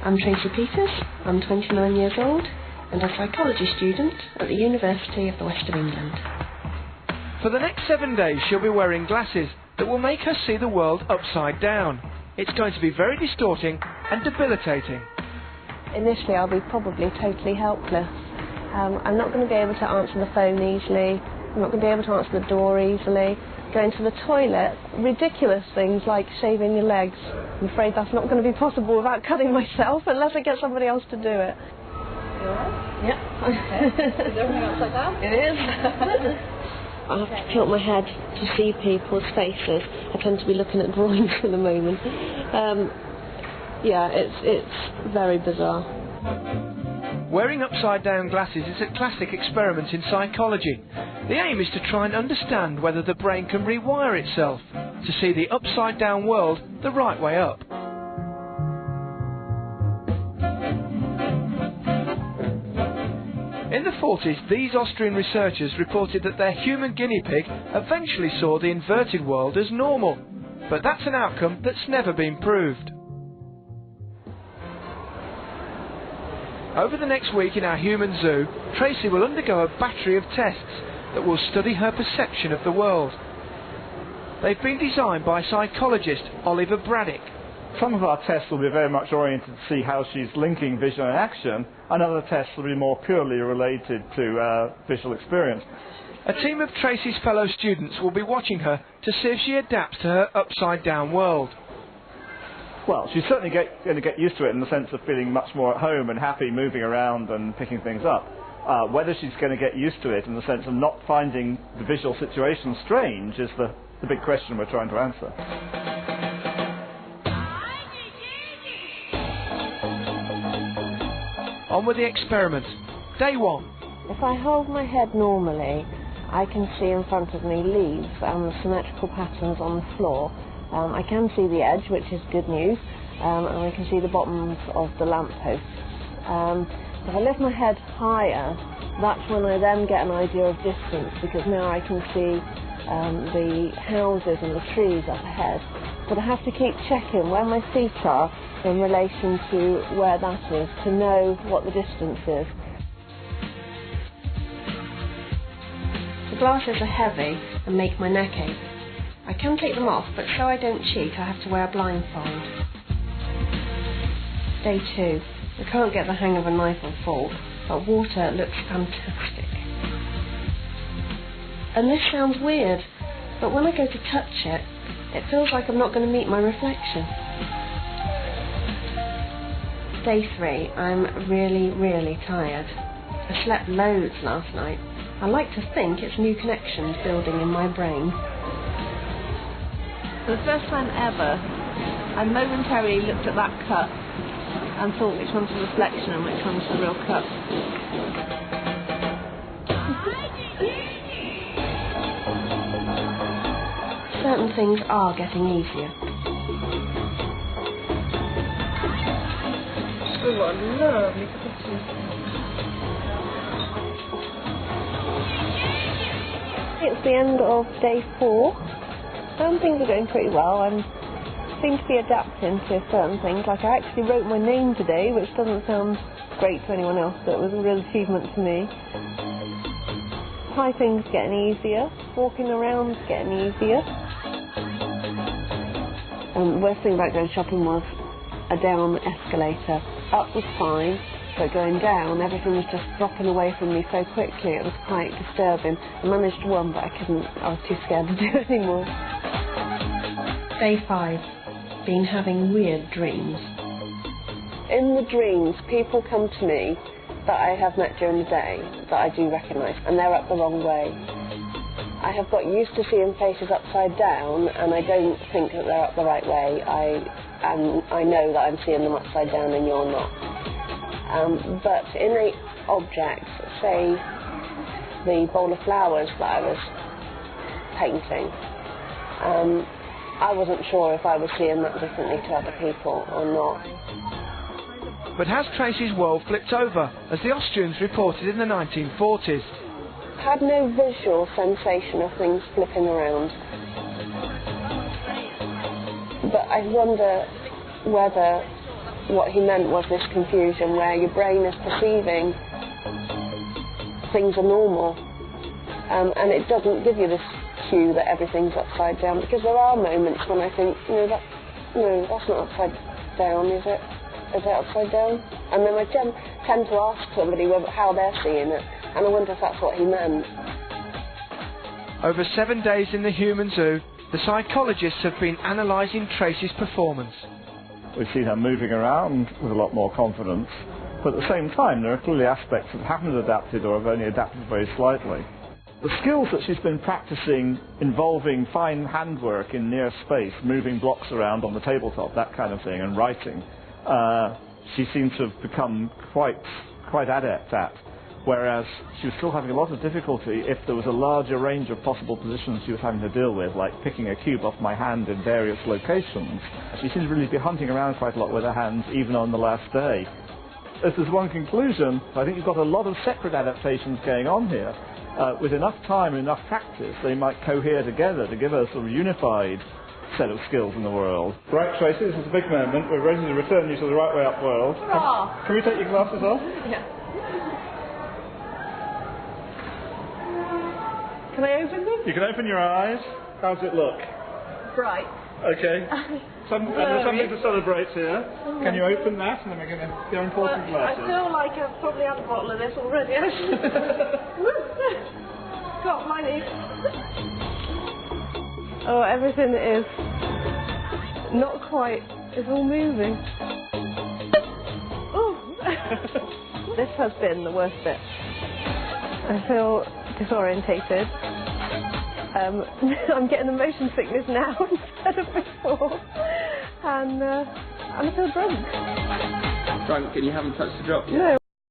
I'm Tracy Peters, I'm 29 years old and a psychology student at the University of the West of England. For the next 7 days she'll be wearing glasses that will make her see the world upside down. It's going to be very distorting and debilitating. Initially I'll be probably totally helpless. I'm not going to be able to answer the phone easily, I'm not going to be able to answer the door easily. Going to the toilet, ridiculous things like shaving your legs. I'm afraid that's not going to be possible without cutting myself unless I get somebody else to do it. You alright? Yeah. Okay. Is everything upside down? It is. I have to tilt my head to see people's faces. I tend to be looking at drawings at the moment. Yeah, it's very bizarre. Wearing upside-down glasses is a classic experiment in psychology. The aim is to try and understand whether the brain can rewire itself to see the upside-down world the right way up. In the 40s, these Austrian researchers reported that their human guinea pig eventually saw the inverted world as normal. But that's an outcome that's never been proved. Over the next week in our human zoo, Tracy will undergo a battery of tests that will study her perception of the world. They've been designed by psychologist Oliver Braddock. Some of our tests will be very much oriented to see how she's linking vision and action, and other tests will be more purely related to visual experience. A team of Tracy's fellow students will be watching her to see if she adapts to her upside-down world. Well, she's certainly going to get used to it in the sense of feeling much more at home and happy moving around and picking things up. Whether she's going to get used to it in the sense of not finding the visual situation strange is the big question we're trying to answer. On with the experiment. Day 1. If I hold my head normally, I can see in front of me leaves and symmetrical patterns on the floor. I can see the edge, which is good news, and I can see the bottoms of the lampposts. If I lift my head higher, that's when I then get an idea of distance, because now I can see the houses and the trees up ahead. But I have to keep checking where my feet are in relation to where that is to know what the distance is. The glasses are heavy and make my neck ache. I can take them off, but so I don't cheat, I have to wear a blindfold. Day 2. I can't get the hang of a knife or fork, but water looks fantastic. And this sounds weird, but when I go to touch it, it feels like I'm not going to meet my reflection. Day 3. I'm really, really tired. I slept loads last night. I like to think it's new connections building in my brain. For the first time ever, I momentarily looked at that cup and thought which one's the reflection and which one's the real cup. Certain things are getting easier. Oh, what a lovely cup of tea. It's the end of day 4. Things are going pretty well. I seem to be adapting to certain things. Like I actually wrote my name today, which doesn't sound great to anyone else, but it was a real achievement to me. Typing's getting easier. Walking around's getting easier. The worst thing about going shopping was a down escalator. Up was fine, but going down, everything was just dropping away from me so quickly. It was quite disturbing. I managed one, but I was too scared to do it anymore. Day 5. Been having weird dreams. In the dreams, people come to me that I have met during the day that I do recognise, and they're up the wrong way. I have got used to seeing faces upside down, and I don't think that they're up the right way. I know that I'm seeing them upside down and you're not. But innate objects, say the bowl of flowers that I was painting, I wasn't sure if I was seeing that differently to other people or not. But has Tracy's world flipped over, as the Austrians reported in the 1940s? I had no visual sensation of things flipping around. But I wonder whether what he meant was this confusion where your brain is perceiving things are normal, and it doesn't give you this cue that everything's upside down, because there are moments when I think, that's not upside down, is it? Is it upside down? And then I tend to ask somebody how they're seeing it, and I wonder if that's what he meant. Over 7 days in the human zoo, the psychologists have been analysing Tracy's performance. We've seen her moving around with a lot more confidence, but at the same time there are clearly aspects that haven't adapted or have only adapted very slightly. The skills that she's been practicing involving fine handwork in near space, moving blocks around on the tabletop, that kind of thing, and writing, she seems to have become quite adept at, whereas she was still having a lot of difficulty if there was a larger range of possible positions she was having to deal with, like picking a cube off my hand in various locations. She seems to really be hunting around quite a lot with her hands, even on the last day. If there's one conclusion, I think you've got a lot of separate adaptations going on here. With enough time and enough practice, they might cohere together to give us a unified set of skills in the world. Right, Tracy, this is a big moment. We're ready to return you to the right way up world. Can we take your glasses off? Yeah. Can I open them? You can open your eyes. How does it look? Bright. Okay. And there's something to celebrate here. Can you open that, and then we're going to go and pour some I glasses. feel like I've probably had a bottle of this already. Got money. Oh, everything is not quite. It's all moving. Oh. This has been the worst bit. I feel disorientated. I'm getting the motion sickness now instead of before, and I feel drunk. Drunk and you haven't touched the drop yet? No.